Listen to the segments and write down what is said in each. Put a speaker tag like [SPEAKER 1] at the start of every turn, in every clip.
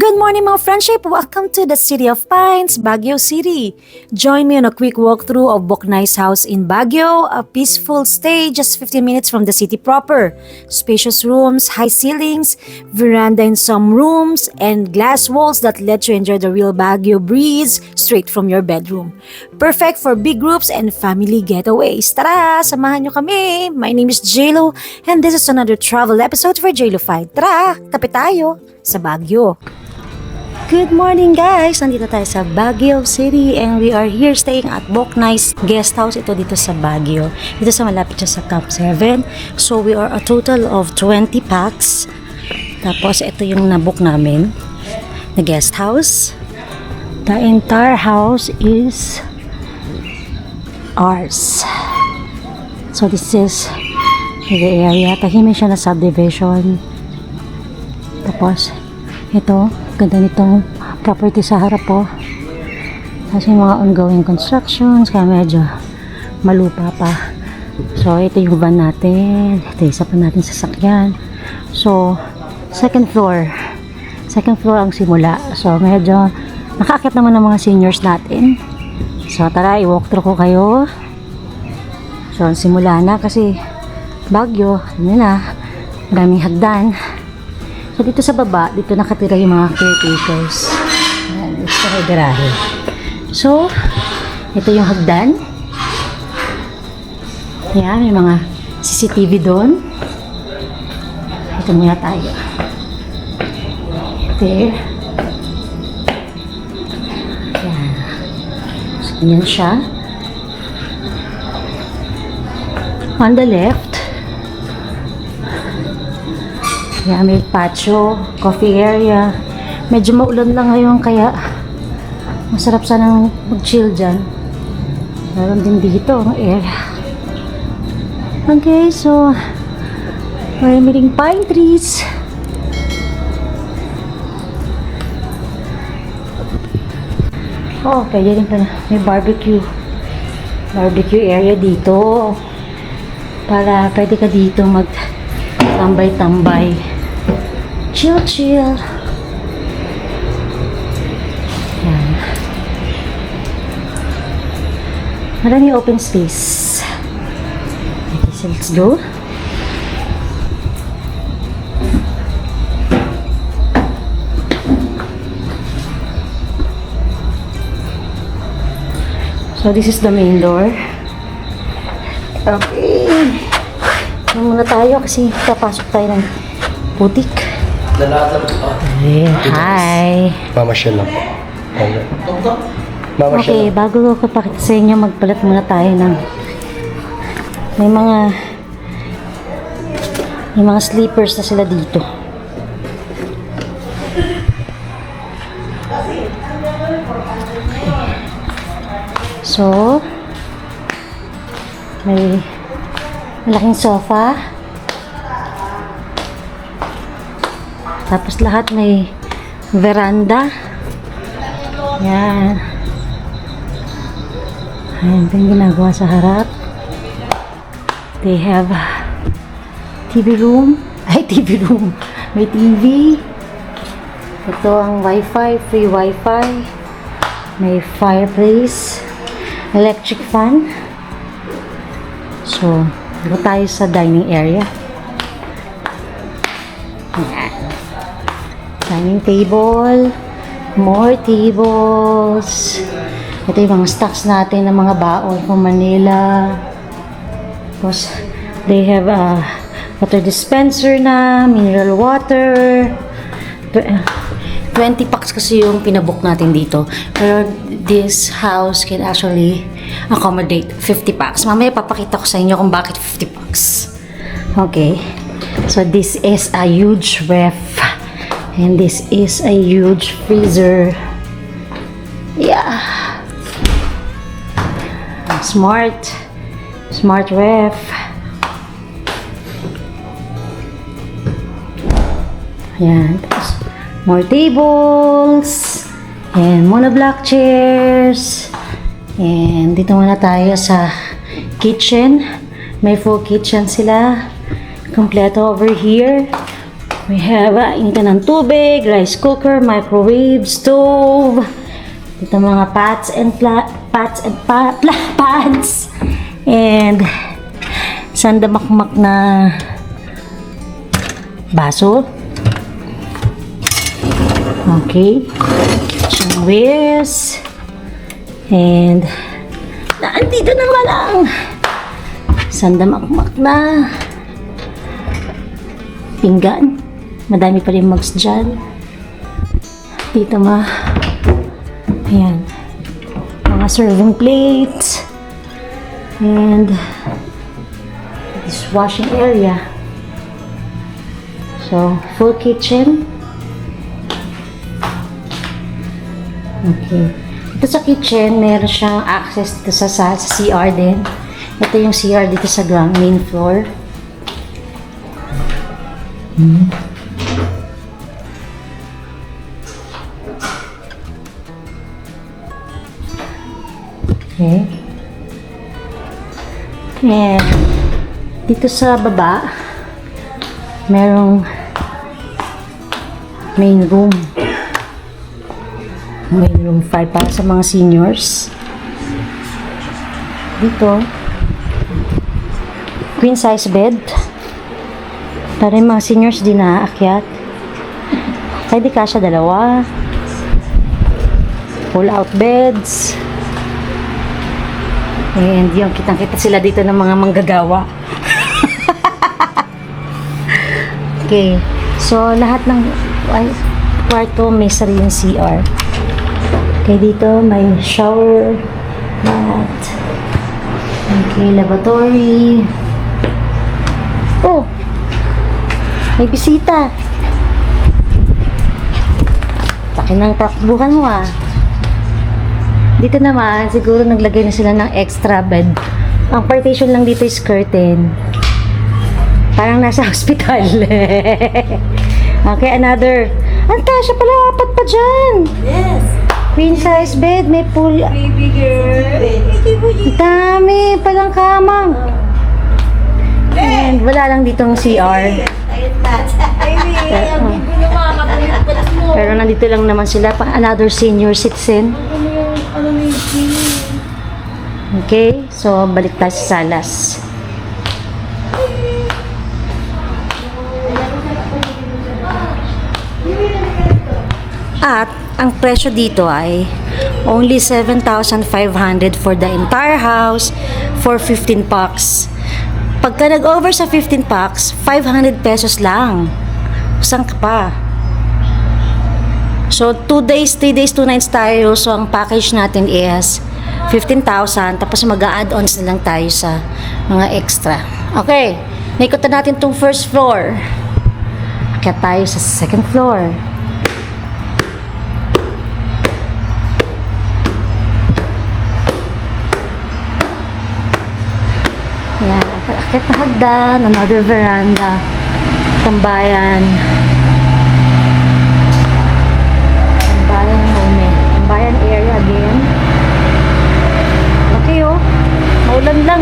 [SPEAKER 1] Good morning mga friendship! Welcome to the City of Pines, Baguio City. Join me on a quick walkthrough of Boknay's house in Baguio, a peaceful stay just 15 minutes from the city proper. Spacious rooms, high ceilings, veranda in some rooms, and glass walls that let you enjoy the real Baguio breeze straight from your bedroom. Perfect for big groups and family getaways. Tara, samahan nyo kami! My name is JLo and this is another travel episode for JLofied. Tara, kape tayo sa Baguio. Good morning guys! Nandito tayo sa Baguio City and we are here staying at Boknay's guest house. Ito dito sa Baguio. Dito sa malapit siya sa Camp 7. So we are a total of 20 packs. Tapos ito yung nabook namin na guest house. The entire house is ours. So this is the area. Tahimik siya na subdivision. Tapos ito, ganda nitong property sa harap po. Kasi mga ongoing constructions, kaya medyo malupa pa. So, ito yung van natin. Ito isa pa natin sasakyan. So, second floor. Second floor ang simula. So, medyo nakaakyat naman ng mga seniors natin. So, tara, i-walkthrough ko kayo. So, simula na kasi Baguio, yun na, maraming hagdan. So, dito sa baba, dito nakatira yung mga caretakers. Ayan, ito sa garahe. So, ito yung hagdan. Ayan, may mga CCTV doon. Ito muna tayo. There. Ayan. So, ganyan siya. On the left, yeah, may patio, coffee area. Medyo maulan lang ngayon kaya masarap sanang mag-chill dyan. Meron din dito ang area. Okay, so maraming pine trees. Oh, pwede rin pala. May barbecue area dito. Para pwede ka dito mag-tambay-tambay. Chill. Yan. Maraming open space. Okay, so let's go. So this is the main door. Okay. Muna tayo kasi papasok tayo ng butik. Hi!
[SPEAKER 2] Mamasyal lang po.
[SPEAKER 1] Okay, bago ko pakita sa inyo, magpalit muna tayo ng may mga sleepers na sila dito. So, may malaking sofa. Tapos lahat may veranda. Yan. Ayan, ito yung ginagawa sa harap. They have TV room. Ay, TV room. May TV. Ito ang Wi-Fi, free Wi-Fi. May fireplace. Electric fan. So, dito tayo sa dining area. Ayan. Dining table. More tables. Ito yung mga stocks natin ng mga baon from Manila. Tapos, they have a water dispenser na, mineral water. 20 packs kasi yung pinabook natin dito. Pero this house can actually accommodate 50 packs. Mamaya papakita ko sa inyo kung bakit 50 packs. Okay. So this is a huge ref. And this is a huge freezer. Yeah. Smart ref. Ayan. Tapos, more tables. And monoblock chairs. And dito muna tayo sa kitchen. May full kitchen sila. Kompleto over here. We have inta ng tubig, rice cooker, microwave, stove. Dito mga pots and pads. And sandamakmak na baso. Okay. Kitchenwares. And andito na walang sandamakmak na pinggan. Madami pa rin mugs dyan. Dito ayan, mga serving plates. And this washing area. So, full kitchen. Okay. Ito sa kitchen, meron siyang access dito sa CR din. Ito yung CR dito sa main floor. Okay. And dito sa baba, merong main room. Main room 5 para sa mga seniors. Dito, queen size bed. Para yung mga seniors di naaakyat. Pwede kasya dalawa. Pull out beds. And yung kitang-kita sila dito ng mga manggagawa. Okay. So, lahat ng kwarto may sariling CR. Okay, dito may shower mat. Okay, lavatory. Oh! May bisita. Laki ng takbuhan mo Dito naman, siguro naglagay na sila ng extra bed. Ang partition lang dito is curtain. Parang nasa hospital. Okay, another. Siya pala, apat pa dyan.
[SPEAKER 2] Yes.
[SPEAKER 1] Queen size bed, may pool.
[SPEAKER 2] Baby girl.
[SPEAKER 1] Dami palang kamang. And wala lang ditong CR. Pero nandito lang naman sila, another senior citizen. Okay, so balik tayo sa salas. At ang presyo dito ay only 7,500 for the entire house for 15 packs. Pagka nag-over sa 15 packs, 500 pesos lang. Saan ka pa? So, 2 days, 3 days, 2 nights tayo. So, ang package natin is 15,000. Tapos, mag-a-add-ons na lang tayo sa mga extra. Okay. Naikutan natin itong first floor. Kaya tayo sa second floor. Yan. Akit na hagdan. Another veranda. Tambayan. Tambayan area again. Okay maulan lang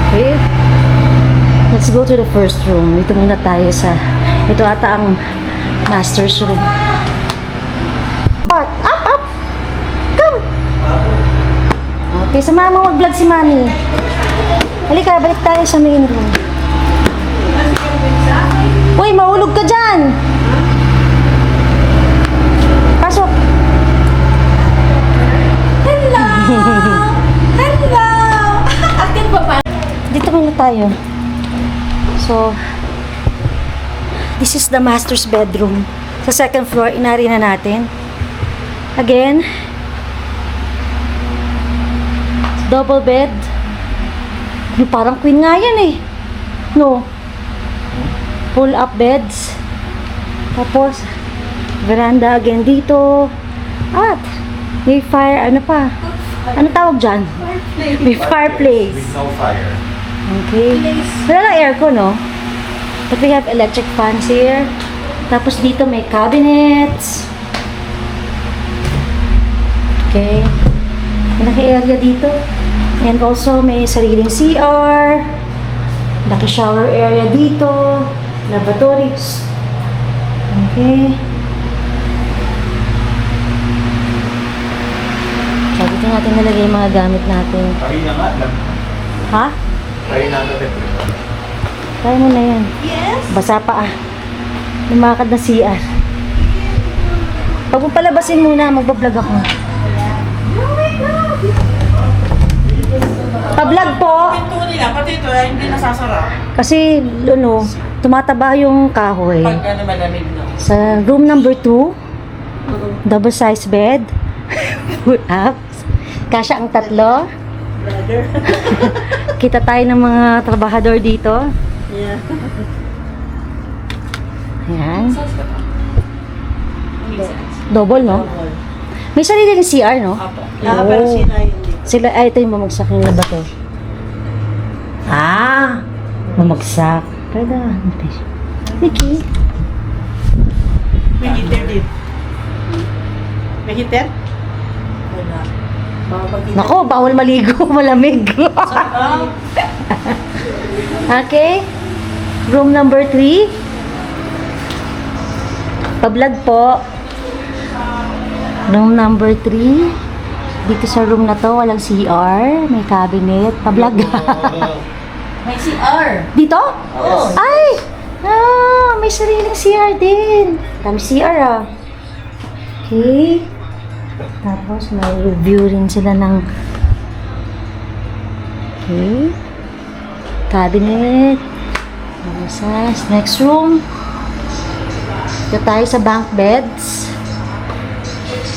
[SPEAKER 1] Okay. Let's go to the first room. Ito muna tayo ito ata ang master's room. Up! Come! Okay, sama mo mag-vlog si Mami. Halika, balik tayo sa main room. Uy, mahulog ka dyan! Pasok!
[SPEAKER 2] Hello! Hello! Akin pa pa.
[SPEAKER 1] Dito muna tayo. So, this is the master's bedroom. Sa second floor, inari na natin. Again, double bed. Parang queen nga yan No? Pull up beds. Tapos, veranda again dito. At, may fire, ano tawag dyan? May fireplace.
[SPEAKER 3] With no fire.
[SPEAKER 1] Okay. Wala lang aircon, But we have electric fans here. Tapos dito may cabinets. Okay. Malaki area dito. And also, may sariling CR. Laki shower area dito. Lavatories. Okay. So, dito natin nalagay yung mga gamit natin.
[SPEAKER 3] Kaya na nga lang.
[SPEAKER 1] Ha?
[SPEAKER 3] Kaya na natin.
[SPEAKER 1] Kaya mo na yan.
[SPEAKER 2] Yes.
[SPEAKER 1] Basa pa ah. Lumakad na CR. Pag mo palabasin muna, magbablog ako. Pa-vlog po.
[SPEAKER 4] Pinto nila, pati ito ay hindi nasasara.
[SPEAKER 1] Kasi, ano, tumataba yung kahoy.
[SPEAKER 4] Pag ano malamig no.
[SPEAKER 1] Sa room number 2, double size bed, full ups, kasya ang tatlo.
[SPEAKER 4] Brother.
[SPEAKER 1] Kita tayo ng mga trabahador dito.
[SPEAKER 4] Yeah.
[SPEAKER 1] Ayan. Double, no? May sarili ng CR, no?
[SPEAKER 4] Apo. Pero
[SPEAKER 1] Oh.
[SPEAKER 4] sila hindi.
[SPEAKER 1] Sila, ay, ito yung mamagsak yung labato. Ah! Mamagsak. Kada, okay.
[SPEAKER 4] May heater din. May heater? Wala. Baka pag
[SPEAKER 1] Nako, bawal maligo, malamig.
[SPEAKER 4] Ah,
[SPEAKER 1] Okay. Room number 3. Pa-vlog po. Room number 3. Dito sa room na to, walang CR. May cabinet. Pa-vlog.
[SPEAKER 2] May CR.
[SPEAKER 1] Dito?
[SPEAKER 2] Oo.
[SPEAKER 1] Ay! Ah, may sariling CR din. Dami CR ah. Okay. Tapos may review rin sila ng okay. Cabinet. Size. Next room. Dito tayo sa bunk beds.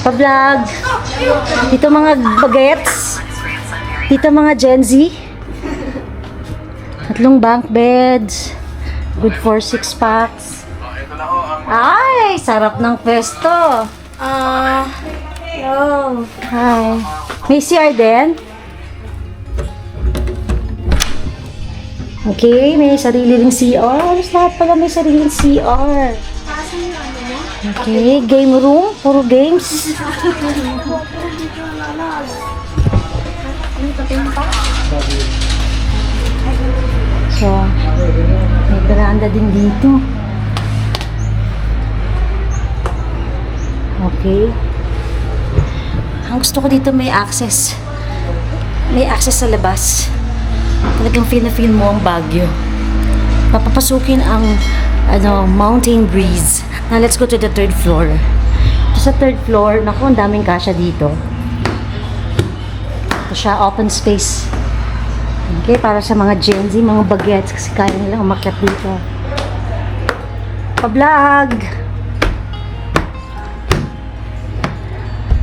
[SPEAKER 1] Pa-vlog. Dito mga bagets. Dito mga Gen Z. 3 bunk beds. Good for 6 packs. Ay, sarap ng pesto. Hello. Hi. May CR din? Okay, may sarili ring CR. Alas lahat pala may sariling CR. Okay, game room. Puro games. So, may veranda din dito. Okay. Ang gusto ko dito may access. May access sa labas. Talagang feel na feel mo ang Baguio. Papapasukin ang mountain breeze. Now, let's go to the 3rd floor. Ito sa 3rd floor, naku, ang daming kasya dito. Ito siya, open space. Okay, para sa mga Gen Z, mga bagets, kasi kaya nilang umakyat dito. Pa-vlog!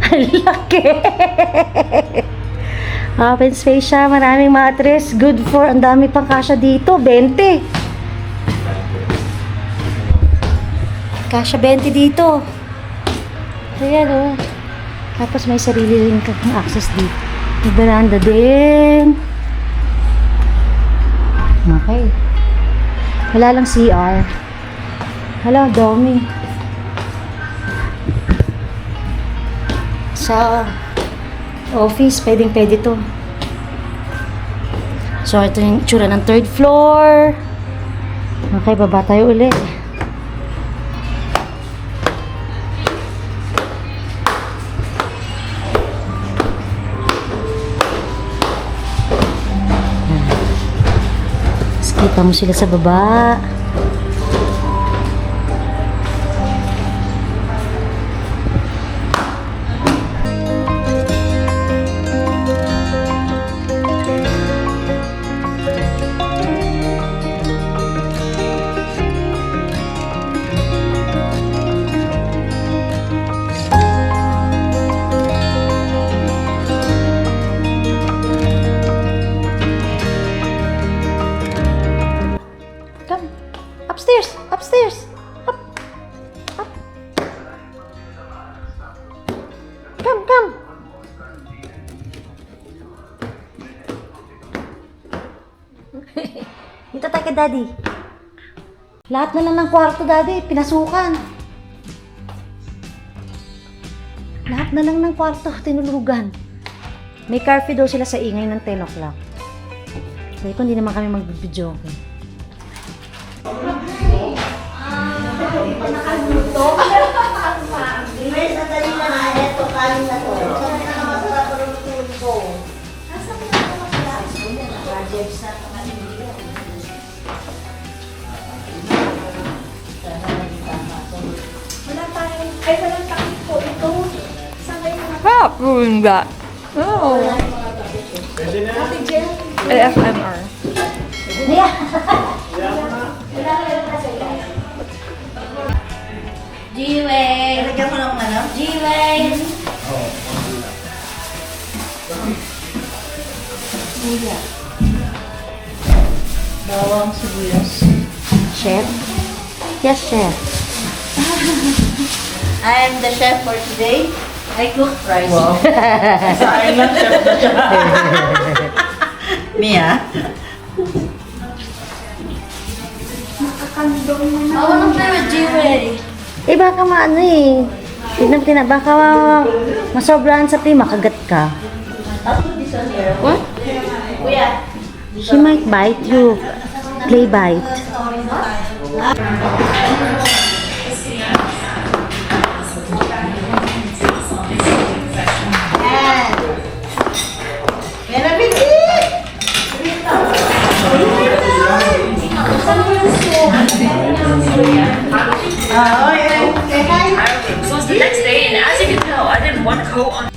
[SPEAKER 1] Ang laki! Open space siya, maraming mattress. Good for, ang dami pang kasya dito, 20. Kasya 20 dito. Ayan o. Tapos may sarili rin kang access dito. May veranda din. Okay. Wala lang CR. Hala, dami. Sa office, pwede to. So, ito yung tsura ng 3rd floor. Okay, baba tayo ulit. Kita mo sila sa baba. Come. Upstairs. Upstairs. Up. Up. Come, come. Dito tayo kay Daddy. Lahat na lang ng kwarto, Daddy. Pinasukan. Lahat na lang ng kwarto. Tinulugan. May curfew daw sila sa ingay ng 10 o'clock. Kaya kung hindi naman kami mag-video.
[SPEAKER 5] Stop doing that. No. ASMR.
[SPEAKER 2] G-Way!
[SPEAKER 4] Lagyan mo ng ano?
[SPEAKER 2] G-Way!
[SPEAKER 4] Bawang sibuyas.
[SPEAKER 1] Chef? Yes, chef.
[SPEAKER 4] I am the chef for today.
[SPEAKER 2] I cook rice.
[SPEAKER 4] Sa island chef na siya. Mia?
[SPEAKER 2] I wanna play with G-Way.
[SPEAKER 1] Eh, baka maano eh. Tignan mo, baka masobrahan sa team, makagat ka.
[SPEAKER 2] I'll put this one here.
[SPEAKER 1] What?
[SPEAKER 2] Kuya.
[SPEAKER 1] She might bite you. Play bite.
[SPEAKER 4] Yan na, Vicky!
[SPEAKER 6] So it was the next day, and as you can tell, I didn't want to go on.